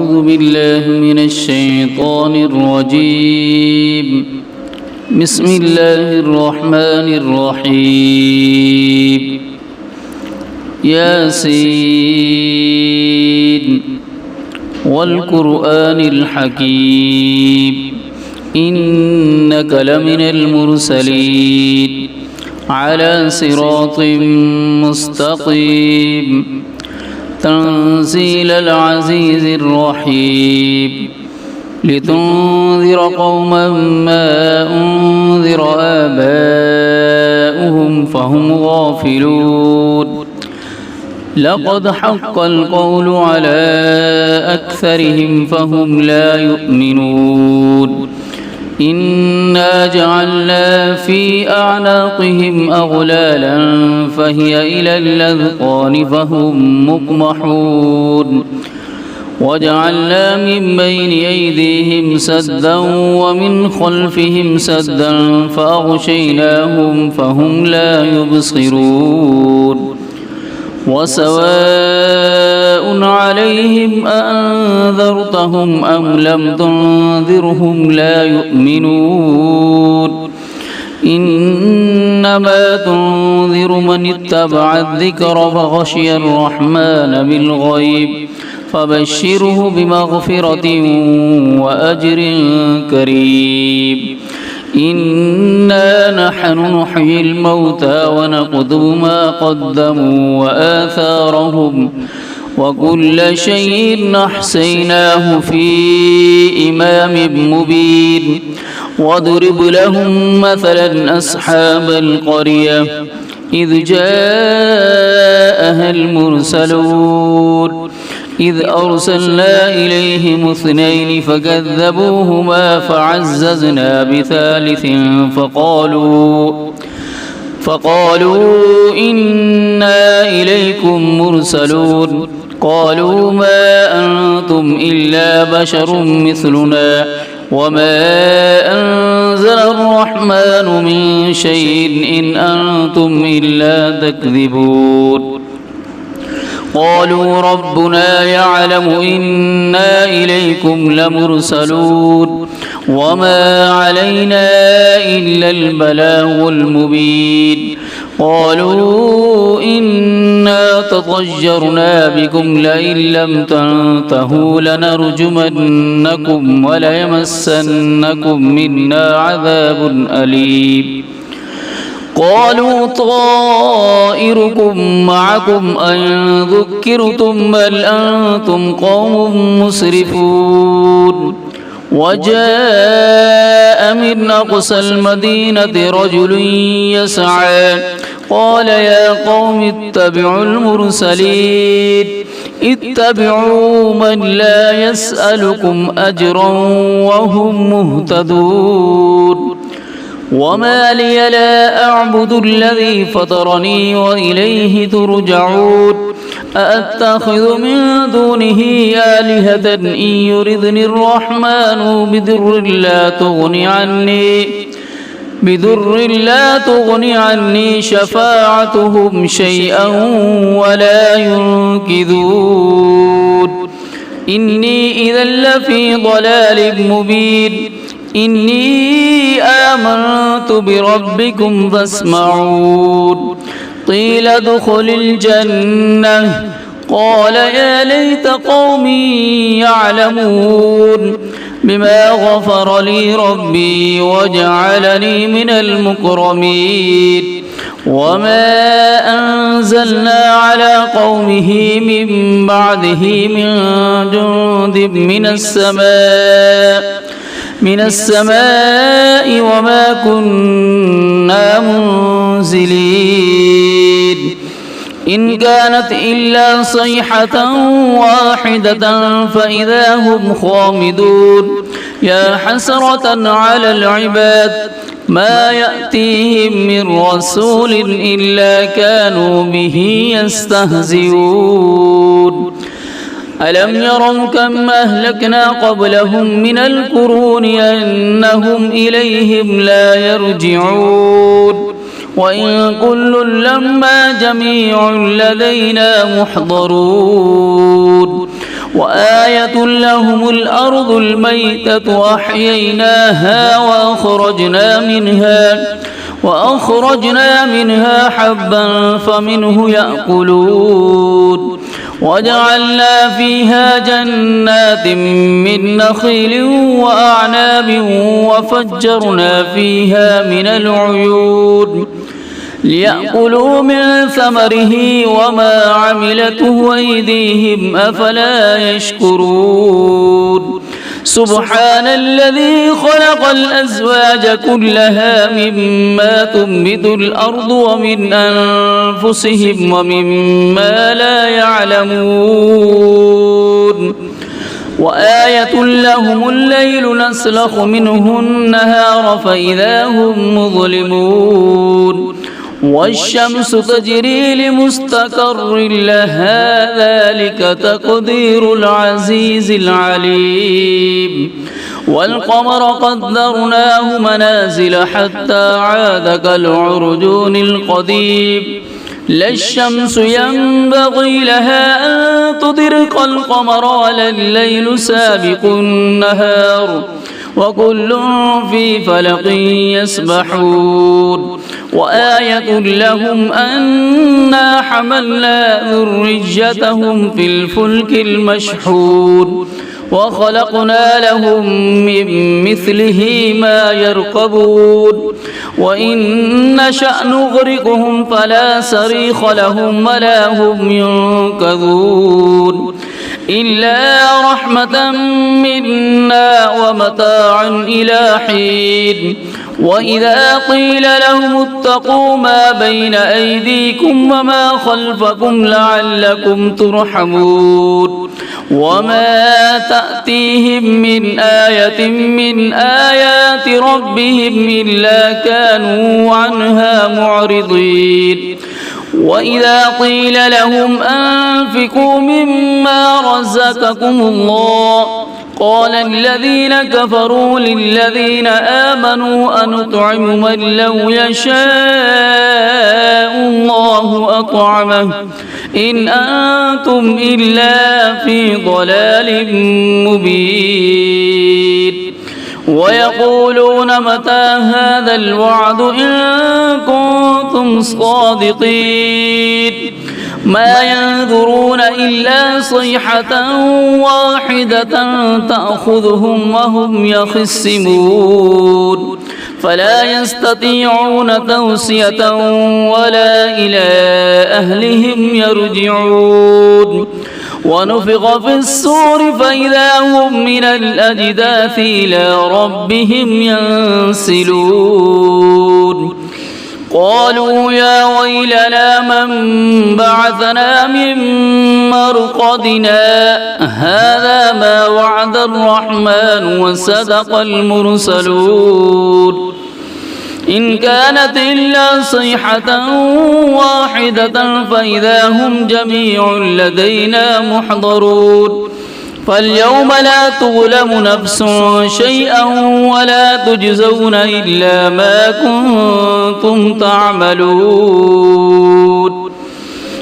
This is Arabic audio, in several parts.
أعوذ بالله من الشيطان الرجيم. بسم الله الرحمن الرحيم. ياسين والقرآن الحكيم إنك لمن المرسلين على صراط مستقيم تنزيل العزيز الرحيم لتنذر قوما ما أنذر آباؤهم فهم غافلون لقد حق القول على أكثرهم فهم لا يؤمنون إنا جعلنا في أعناقهم أغلالا فهي إلى الأذقان فهم مقمحون وجعلنا من بين أيديهم سدا ومن خلفهم سدا فأغشيناهم فهم لا يبصرون وسواء عليهم أأنذرتهم أم لم تنذرهم لا يؤمنون إنما تنذر من اتبع الذكر فغشي الرحمن بالغيب فبشره بمغفرة وأجر كريم إنا نحن نحيي الموتى ونكتب ما قدموا وآثارهم وكل شيء أحصيناه في إمام مبين واضرب لهم مثلا أصحاب القرية إذ جاءها المرسلون إذ أرسلنا إليهم اثنين فكذبوهما فعززنا بثالث فقالوا إنا إليكم مرسلون قالوا ما أنتم إلا بشر مثلنا وما أنزل الرحمن من شيء إن أنتم إلا تكذبون قالوا ربنا يعلم إنا إليكم لمرسلون وما علينا إلا البلاغ المبين قالوا إنا تطيرنا بكم لئن لم تنتهوا لنرجمنكم وليمسنكم منا عذاب أليم قالوا طائركم معكم أن ذكرتم بل أنتم قوم مسرفون وجاء من أقصى المدينة رجل يسعى قال يا قوم اتبعوا المرسلين اتبعوا من لا يسألكم أجرا وهم مهتدون وما لي لا أعبد الذي فطرني وإليه ترجعون أأتخذ من دونه آلهة إن يردني الرحمن بضر لا تغني عني شفاعتهم شيئا ولا ينقذون إني إذا لفي ضلال مبين إني آمنت بربكم فاسمعون قيل ادخل الجنة قال يا ليت قومي يعلمون بما غفر لي ربي وجعلني من المكرمين وما أنزلنا على قومه من بعده من جند من السماء وما كنا منزلين إن كانت إلا صيحة واحدة فإذا هم خامدون يا حسرة على العباد ما يأتيهم من رسول إلا كانوا به يستهزئون ألم يروا كم أهلكنا قبلهم من القرون أنهم إليهم لا يرجعون وإن كل لما جميع لدينا محضرون وآية لهم الأرض الميتة أحييناها وأخرجنا منها حبا فمنه يأكلون وجعلنا فيها جنات من نخيل وأعناب وفجرنا فيها من العيون ليأكلوا من ثمره وما عملته أيديهم أفلا يشكرون سبحان الذي خلق الأزواج كلها مما تنبت الأرض ومن أنفسهم ومما لا يعلمون وآية لهم الليل نسلخ منه النهار فإذا هم مظلمون والشمس تجري لمستقر لها ذلك تقدير العزيز العليم والقمر قدرناه منازل حتى عاد كالعرجون القديم لا الشمس ينبغي لها أن تدرك القمر ولا الليل سابق النهار وكل في فلق يسبحون وآية لهم أنا حملنا ذريتهم في الفلك المشحون وخلقنا لهم من مثله ما يركبون وإن نشأ نغرقهم فلا صريخ لهم ولا هم ينقذون إلا رحمة منا ومتاعا إلى حين وإذا قيل لهم اتقوا ما بين أيديكم وما خلفكم لعلكم ترحمون وما تأتيهم من آية من آيات ربهم إلا كانوا عنها معرضين وإذا قيل لهم أنفقوا مما رزقكم الله قال الذين كفروا للذين آمنوا أنطعم من لو يشاء الله أطعمه إن أنتم إلا في ضلال مبين ويقولون متى هذا الوعد إن كنتم صادقين ما ينظرون إلا صيحة واحدة تأخذهم وهم يخصمون فلا يستطيعون توصية ولا إلى أهلهم يرجعون ونفخ في الصور فإذا هم من الأجداث إلى ربهم ينسلون قالوا يا ويلنا من بعثنا من مرقدنا هذا ما وعد الرحمن وصدق المرسلون إن كانت إلا صيحة واحدة فإذا هم جميع لدينا محضرون فاليوم لا تظلم نفس شيئا ولا تجزون إلا ما كنتم تعملون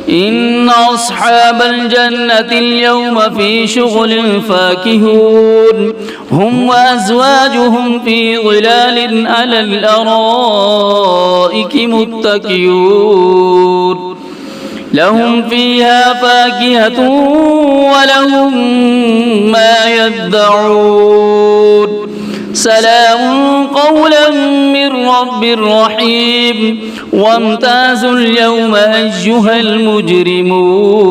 إن أصحاب الجنة اليوم في شغل فاكهون هم وأزواجهم في ظلال على الأرائك متكئون لهم فيها فاكهة ولهم ما يدعون سلام قولا من رب رحيم وامتازوا اليوم أيها المجرمون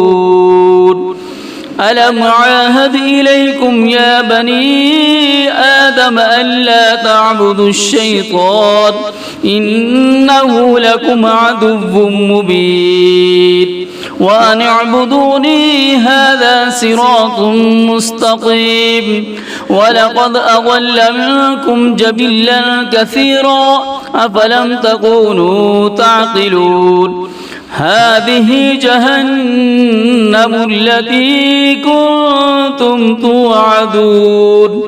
ألم عاهد إليكم يا بني آدم ألا تعبدوا الشيطان إنه لكم عدو مبين وأن اعبدوني هذا صراط مستقيم ولقد أضل منكم جبلا كثيرا أفلم تكونوا تعقلون هذه جهنم التي كنتم توعدون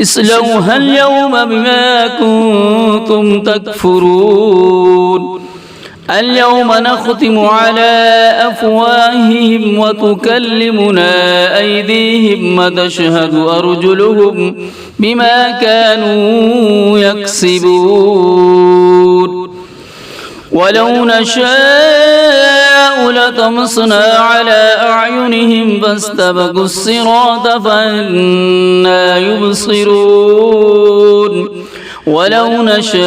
اصلوها اليوم بما كنتم تكفرون اليوم نختم على أفواههم وتكلمنا أيديهم وتشهد أرجلهم بما كانوا يكسبون ولو نشاء لطمسنا على أعينهم فاستبقوا الصراط فأنى يبصرون ولو نشاء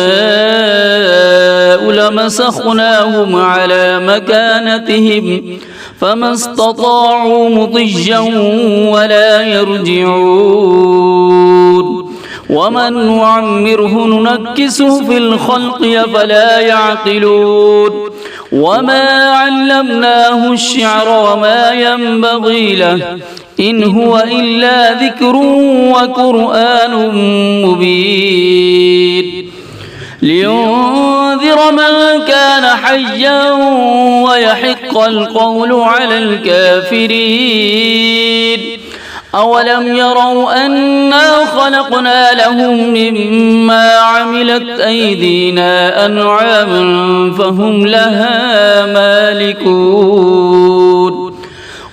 لمسخناهم على مكانتهم فما استطاعوا مضيا ولا يرجعون ومن نعمره ننكسه في الخلق أفلا يعقلون وما علمناه الشعر وما ينبغي له إن هو إلا ذكر وقرآن مبين لينذر من كان حيا ويحق القول على الكافرين أولم يروا أنا خلقنا لهم مما عملت أيدينا أنعاما فهم لها مالكون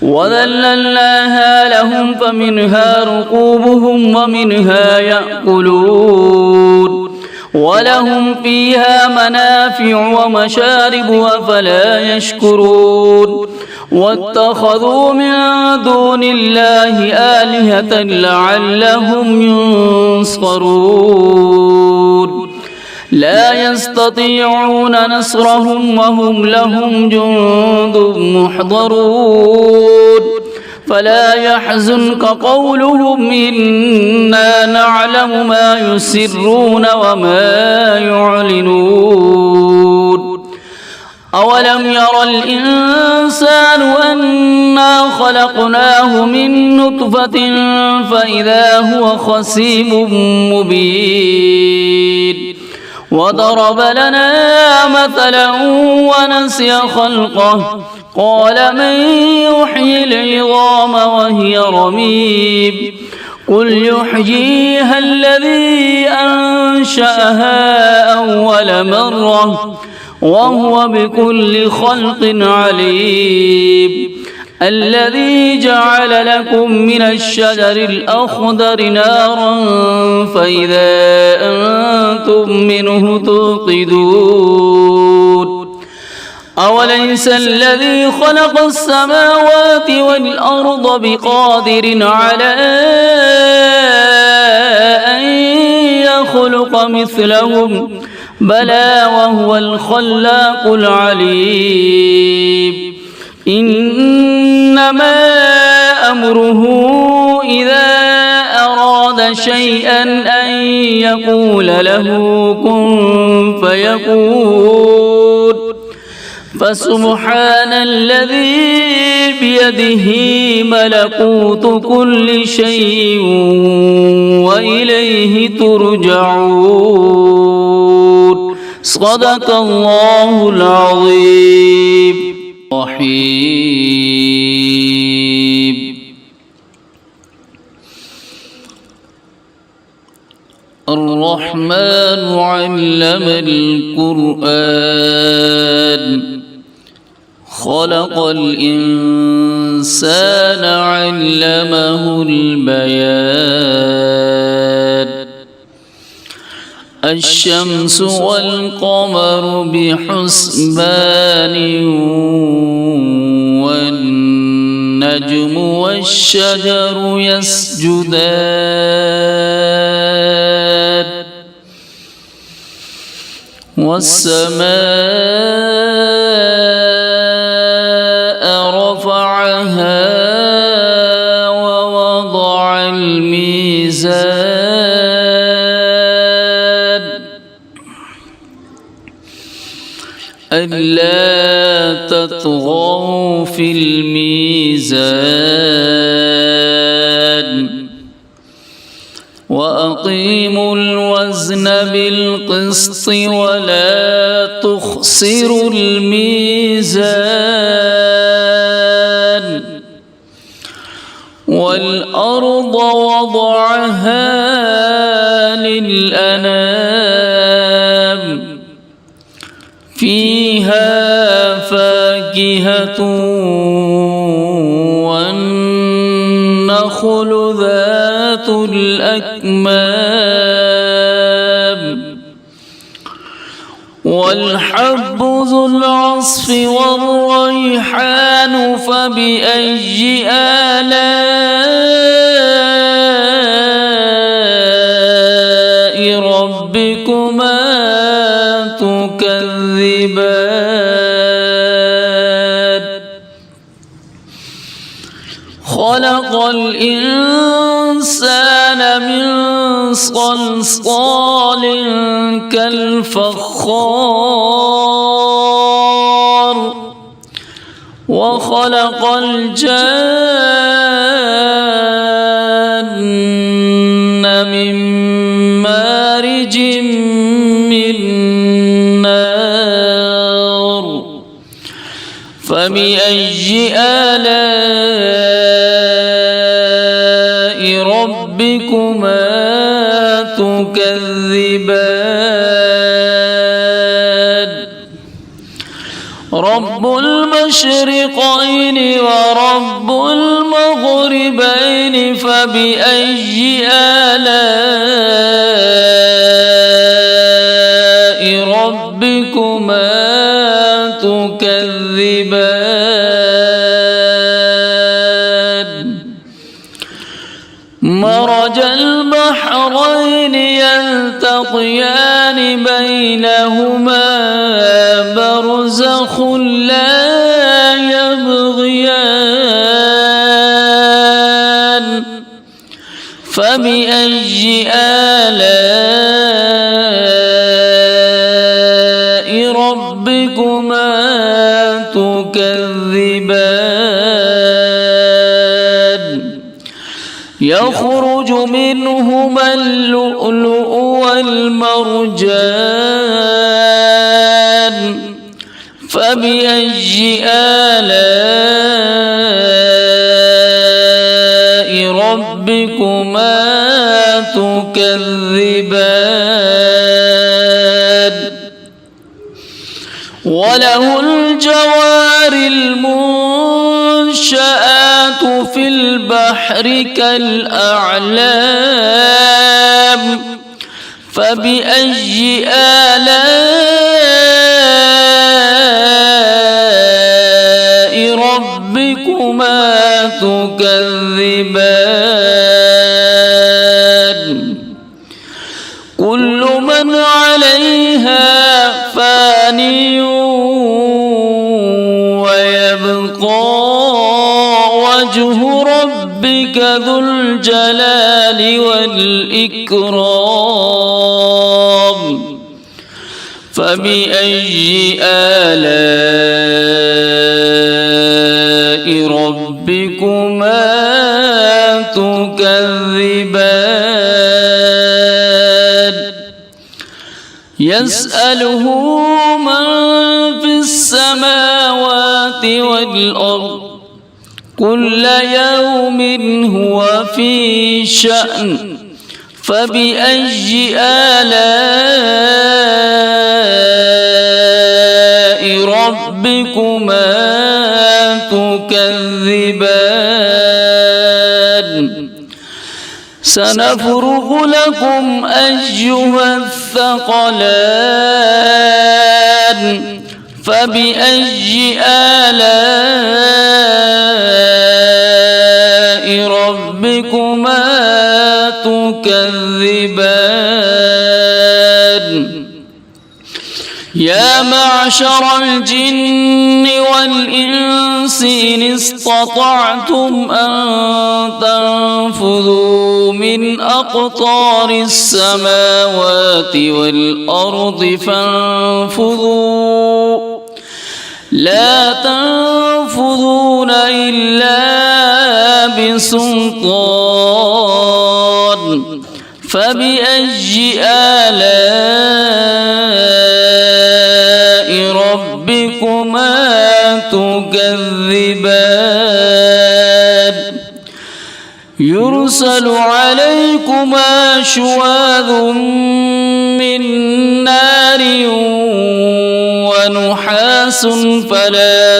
وذللناها لهم فمنها ركوبهم ومنها يأكلون ولهم فيها منافع ومشارب أفلا يشكرون واتخذوا من دون الله آلهة لعلهم ينصرون لا يستطيعون نصرهم وهم لهم جند محضرون فلا يحزنك قولهم إنا نعلم ما يسرون وما يعلنون أولم ير الإنسان أنا خلقناه من نطفة فإذا هو خصيم مبين وضرب لنا مثلا ونسي خلقه قال من يحيي العظام وهي رميم قل يحييها الذي أنشأها أول مرة وهو بكل خلق عليم الذي جعل لكم من الشجر الأخضر نارا فإذا أنتم منه توقدون أوليس الذي خلق السماوات والأرض بقادر على أن يخلق مثلهم بلى وهو الخلاق العليم إنما أمره إذا أراد شيئا أن يقول له كن فيكون فسبحان الذي بيده ملكوت كل شيء وإليه ترجعون صدق الله العظيم رحيم الرحمن علم القرآن خلق الإنسان علمه البيان الشمس والقمر بحسبان والنجم والشجر يسجدان والسماء رفعها ووضع الميزان ألا تطغوا في الميزان وأقيموا الوزن بالقسط ولا تخسروا الميزان والأرض وضعها للأنام فيها فيها فاكهة والنخل ذات الأكمام والحب ذو العصف والريحان فبأي آلاء ربكما تكذبان خلق الإنسان من صلصال كالفخار وخلق الجن من مارج من نار فبأي آلاء ربكما تكذبان رب المشرقين ورب المغربين فبأي آلاء ربكما تكذبان مرج البحرين يلتقيان بينهما برزخ لا يبغيان فبأي آلاء ربكما تكذبان يخرج منهما اللؤلؤ والمرجان فبأي آلاء ربكما تكذبان وله الجوار المنشآت في البحر كالأعلام فبأي آلاء ربكما تكذبان كل من عليها فانٍ ويبقى وجه ربك ذو الجلال والإكرام فبأي آلاء ربكما تكذبان يسأله من في السماوات والأرض كل يوم هو في شأن فبأي آلاء ربكما تكذبان سنفرغ لكم أيها الثقلان فبأي آلاء ربكما تكذبان يا معشر الجن والإنس إن استطعتم أن تنفذوا من أقطار السماوات والأرض فانفذوا لا تنفذون إلا بسلطان فبأي آلاء ربكما تكذبان يرسل عليكما شواظ من نار ونحاس فلا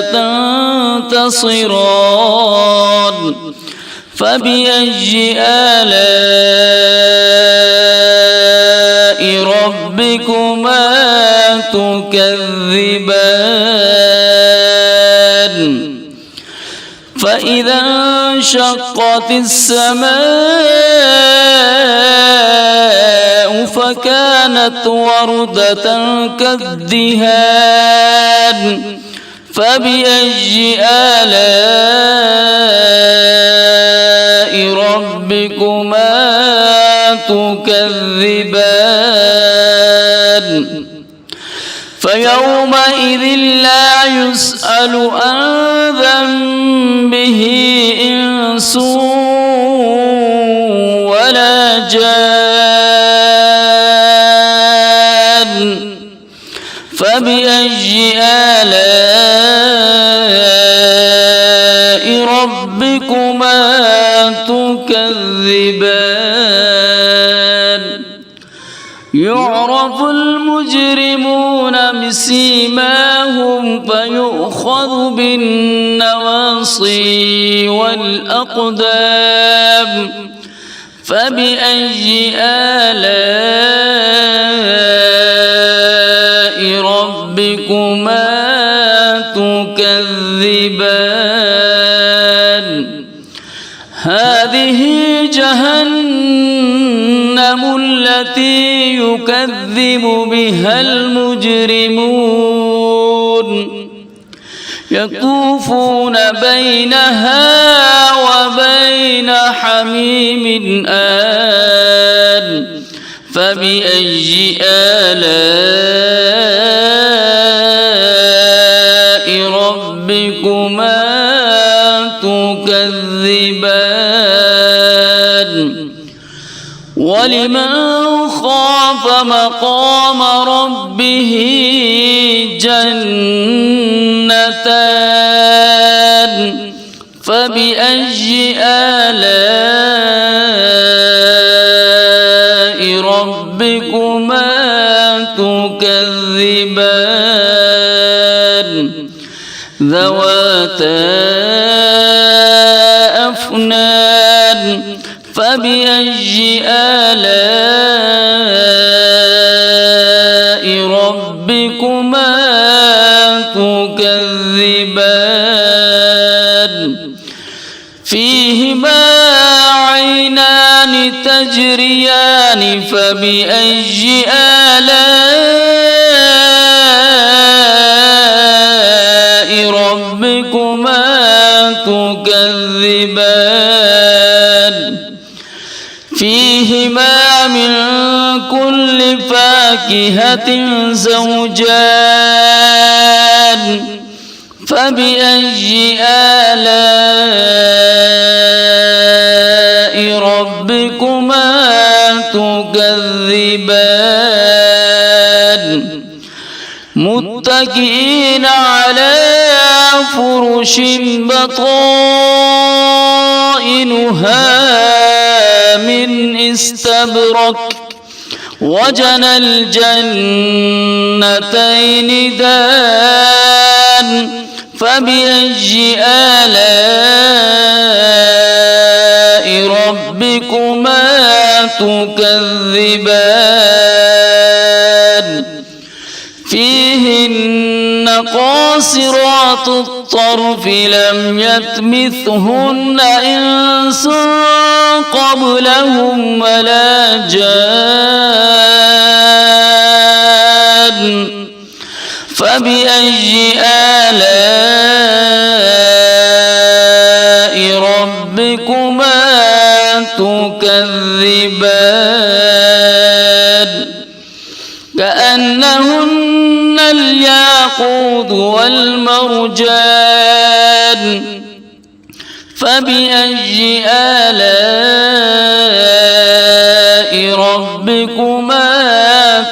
تنتصران فبأي آلاء ربكما تكذبان فإذا انشقت السماء فكانت وردة كالدهان فبأي آلاء ربكما تكذبان فيومئذ لا يسأل عن ذنبه إنس ولا جان فبأي آلاء ربكما تكذبان يعرف المجرمون بسيماهم فيؤخذ بالنواصي والأقدام فبأي آلاء ربكما تكذبان هذه جهنم التي يكذب بها المجرمون يطوفون بينها وبين حميم آن فبأي آلاء ربكما تكذبان ولمن خاف مقام ربه جنتان فبأي آلاء ربكما تكذبان ذواتا أفنان فبأي آلاء ربكما تكذبان فيهما عينان تجريان فبأي آلاء ربكما تكذبان فيهما من كل فاكهة زوجان فبأي آلاء ربكما تكذبان متكئين على فرش بطائنها من استبرق وجنى الجنتين دان فبأي آلاء ربكما تكذبان فيهن قاصرات الطرف لم يطمثهن إنس قبلهم ولا جان فبأي آلاء ربكما تكذبان كأنهن الياقوت والمرجان فبأي آلاء ربكما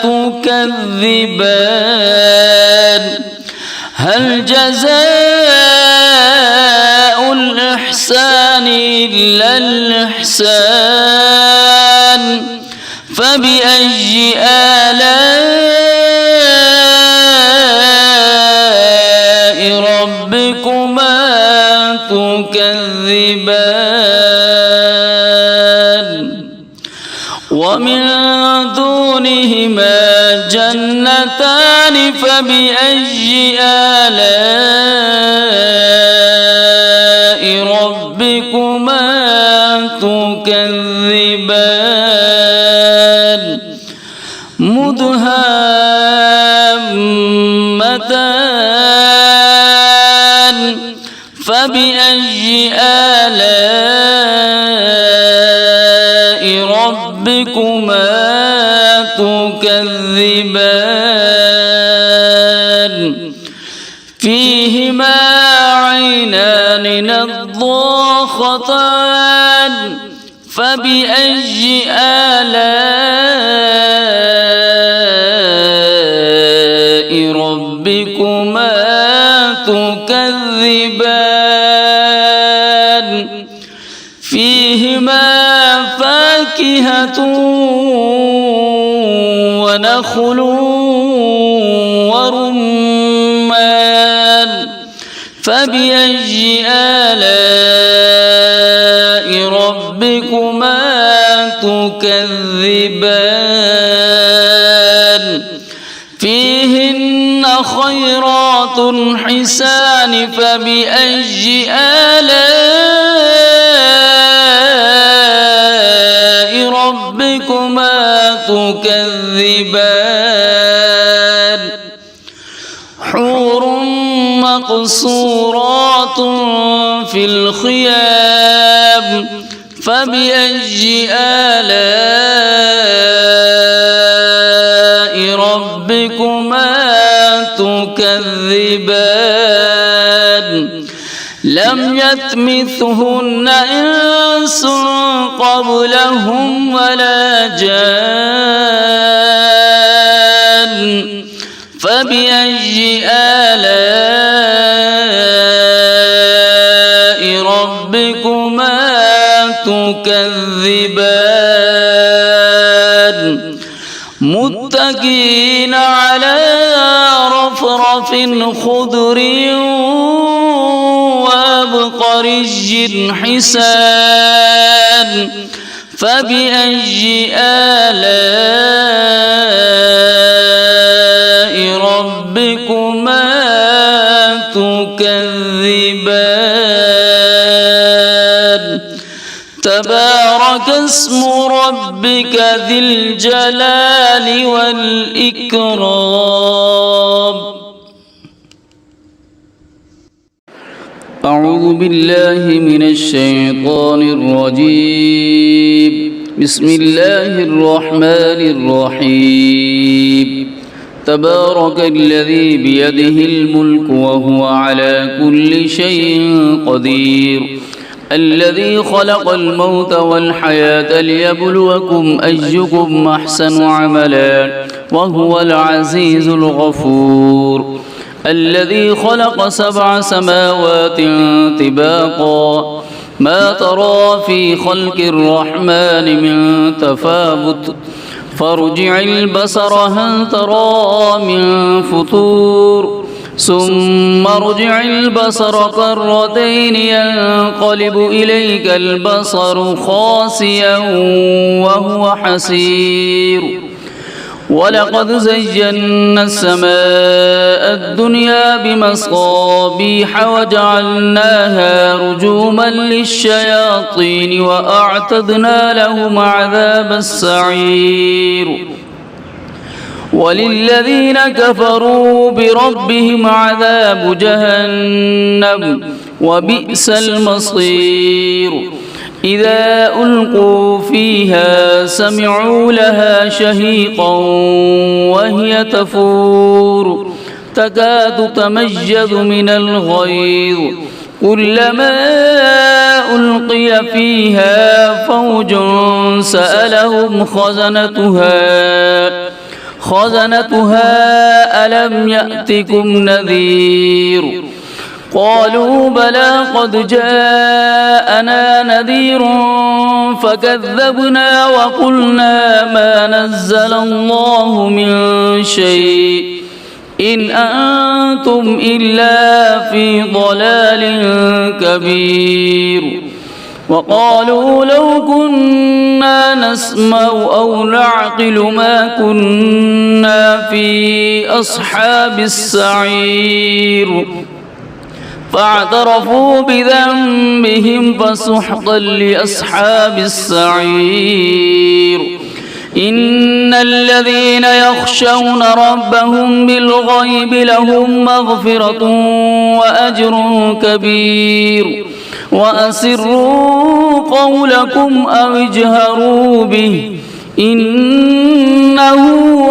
تكذبان هل جزاء الإحسان إلا الإحسان فبأي آلاء ربكما تكذبان ومن دونهما جنتان فبأي آلاء ربكما تكذبان مدهامتان فبأي آلاء ربكما تكذبان فيهما عينان نضاختان فبأي آلاء ربكما تكذبان فيهما فاكهة ونخل ورمان فبأي آلاء ربكما تكذبان فيهن خيرات حسان فبأي آلاء ربكما تكذبان حور مقصورات في الخيام فبأي آلاء ربكما تكذبان لم يطمثهن إنس قبلهم ولا جان فبأي آلاء ربكما تكذبان متكئين على رفرف خضر وعبقري حسان فبأي آلاء ربكما تكذبان تبارك اسم ربك ذي الجلال والإكرام أعوذ بالله من الشيطان الرجيم بسم الله الرحمن الرحيم تبارك الذي بيده الملك وهو على كل شيء قدير الذي خلق الموت والحياة ليبلوكم أيكم أحسن عملا وهو العزيز الغفور الذي خلق 7 سماوات طباقا ما ترى في خلق الرحمن من تفاوت فارجع البصر هل ترى من فطور ثم ارجع البصر كرتين ينقلب إليك البصر خاسئا وهو حسير ولقد زينا السماء الدنيا بمصابيح وجعلناها رجوما للشياطين وأعتدنا لهم عذاب السعير وللذين كفروا بربهم عذاب جهنم وبئس المصير إذا ألقوا فيها سمعوا لها شهيقا وهي تفور تكاد تميز من الغيظ كلما ألقي فيها فوج سألهم خزنتها ألم يأتكم نذير قالوا بلى قد جاءنا نذير فكذبنا وقلنا ما نزل الله من شيء إن أنتم إلا في ضلال كبير وقالوا لو كنا نسمع أو نعقل ما كنا في أصحاب السعير فاعترفوا بذنبهم فسحقا لأصحاب السعير إن الذين يخشون ربهم بالغيب لهم مغفرة وأجر كبير وأسروا قولكم أو اجهروا به إنه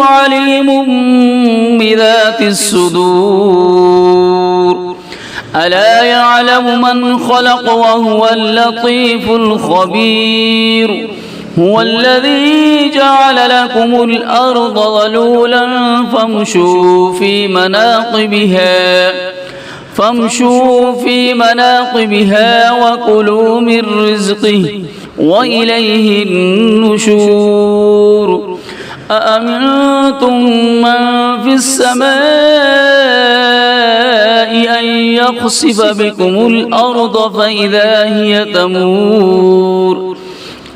عليم بذات الصدور ألا يعلم من خلق وهو اللطيف الخبير هو الذي جعل لكم الأرض ظلولا فامشوا في مناقبها وكلوا من رزقه وإليه النشور أأمنتم من في السماء أن يخسف بكم الأرض فإذا هي تمور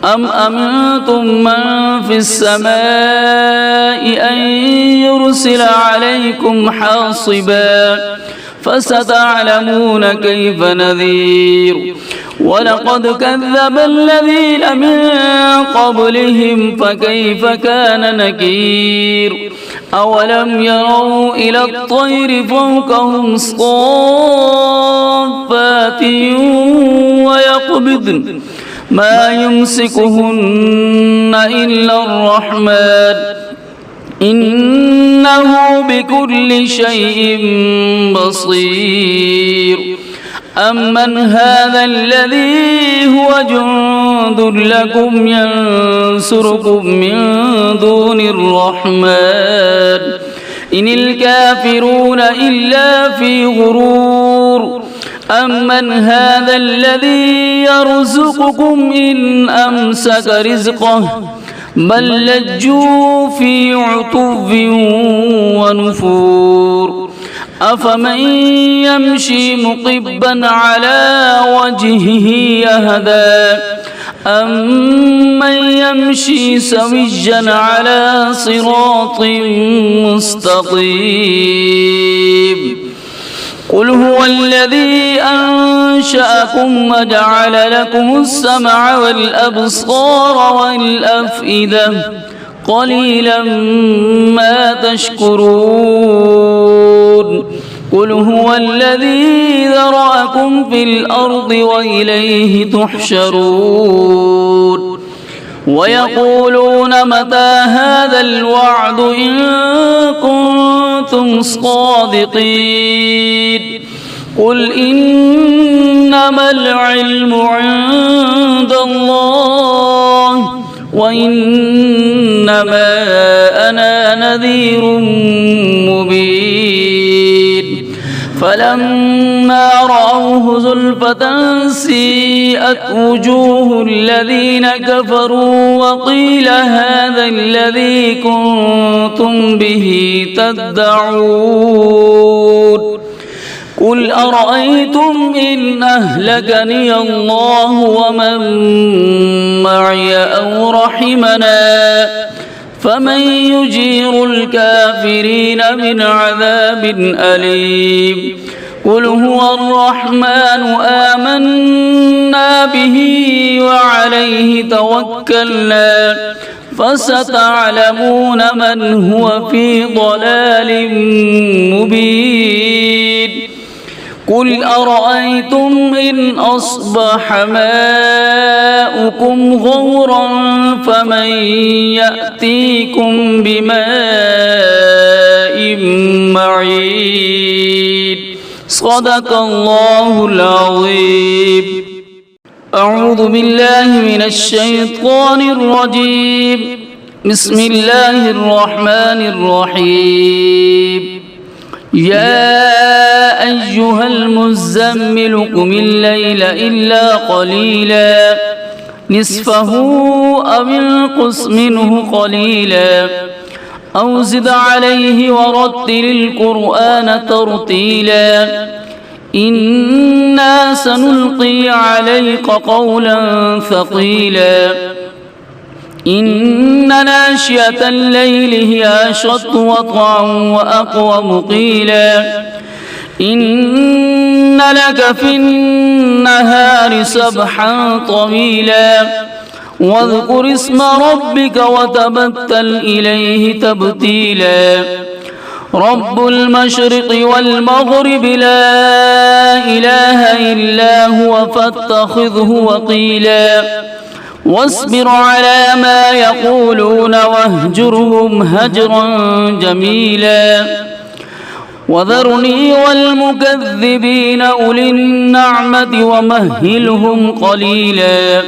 أم أمنتم من في السماء أن يرسل عليكم حاصبا فستعلمون كيف نذير ولقد كذب الذين من قبلهم فكيف كان نكير أولم يروا إلى الطير فوقهم صافات ويقبضن ما يمسكهن إلا الرحمن إنه بكل شيء بصير أمن هذا الذي هو جند لكم ينصركم من دون الرحمن إن الكافرون إلا في غرور أمن هذا الذي يرزقكم إن أمسك رزقه بل لجوا في عتو ونفور أفمن يمشي مقبا على وجهه يهدى أمن يمشي سويا على صراط مستقيم قل هو الذي أنشأكم وجعل لكم السمع والأبصار والأفئدة قليلا ما تشكرون قل هو الذي ذرأكم في الأرض وإليه تحشرون ويقولون متى هذا الوعد إن كنتم صادقين قل إنما العلم عند الله وإنما أنا نذير مبين فلما رأوه زلفة سيئت وجوه الذين كفروا وقيل هذا الذي كنتم به تدعون قل أرأيتم إن أهلكني الله ومن معي أو رحمنا فمن يجير الكافرين من عذاب أليم قل هو الرحمن آمنا به وعليه توكلنا فستعلمون من هو في ضلال مبين قل أرأيتم إن أصبح ماؤكم غورا فمن يأتيكم بماء معين صدق الله العظيم. أعوذ بالله من الشيطان الرجيم. بسم الله الرحمن الرحيم. يا أيها المزمل قم الليل إلا قليلا نصفه أو انقص منه قليلا أو زد عليه ورتل القرآن ترتيلا إنا سنلقي عليك قولا ثقيلا إن ناشئة الليل هي أشد وطئا وأقوم قيلا إن لك في النهار سبحا طويلا واذكر اسم ربك وتبتل إليه تبتيلا رب المشرق والمغرب لا إله إلا هو فاتخذه وقيلا واصبر على ما يقولون واهجرهم هجرا جميلا وذرني والمكذبين أولي النعمة ومهلهم قليلا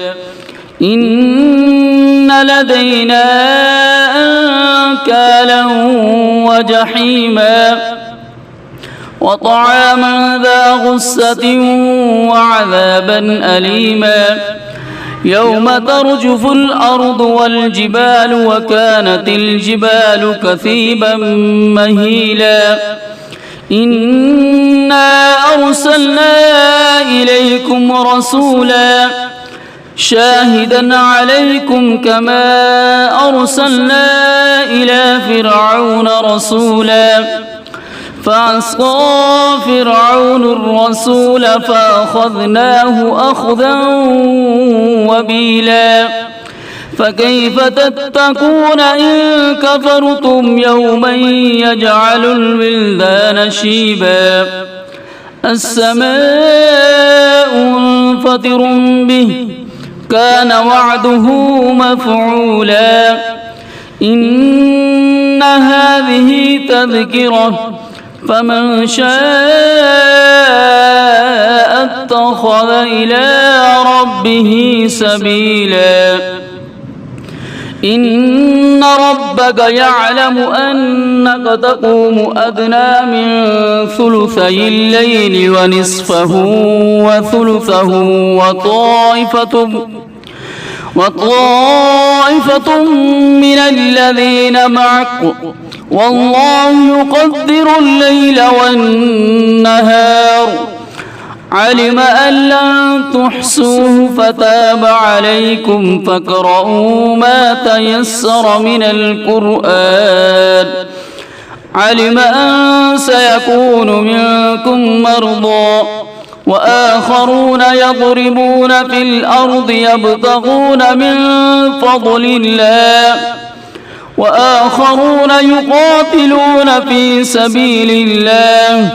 إن لدينا أنكالا وجحيما وطعاما ذا غصة وعذابا أليما يوم ترجف الأرض والجبال وكانت الجبال كثيبا مهيلا إنا أرسلنا إليكم رسولا شاهدا عليكم كما أرسلنا إلى فرعون رسولا فعصى فرعون الرسول فأخذناه أخذا وبيلا فكيف تتقون إن كفرتم يوما يجعل الولدان شيبا السماء منفطر به كان وعده مفعولا إن هذه تذكرة فمن شاء اتخذ إلى ربه سبيلا إن ربك يعلم أنك تقوم أدنى من ثلثي الليل ونصفه وثلثه وطائفة من الذين معك والله يقدر الليل والنهار علم أن لن تحصوه فتاب عليكم فاقرؤوا ما تيسر من القرآن علم أن سيكون منكم مرضى وآخرون يضربون في الأرض يبتغون من فضل الله وآخرون يقاتلون في سبيل الله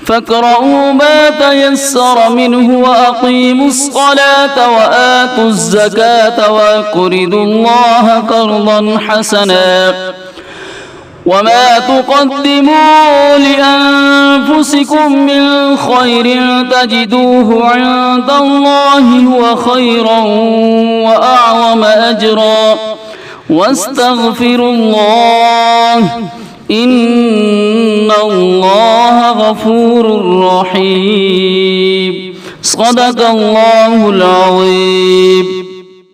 فاقرؤوا ما تيسر منه وأقيموا الصلاة وآتوا الزكاة وأقرضوا الله قرضا حسنا وما تقدموا لأنفسكم من خير تجدوه عند الله هو خيرا وأعظم أجرا واستغفروا الله إن الله غفور رحيم صدق الله العظيم.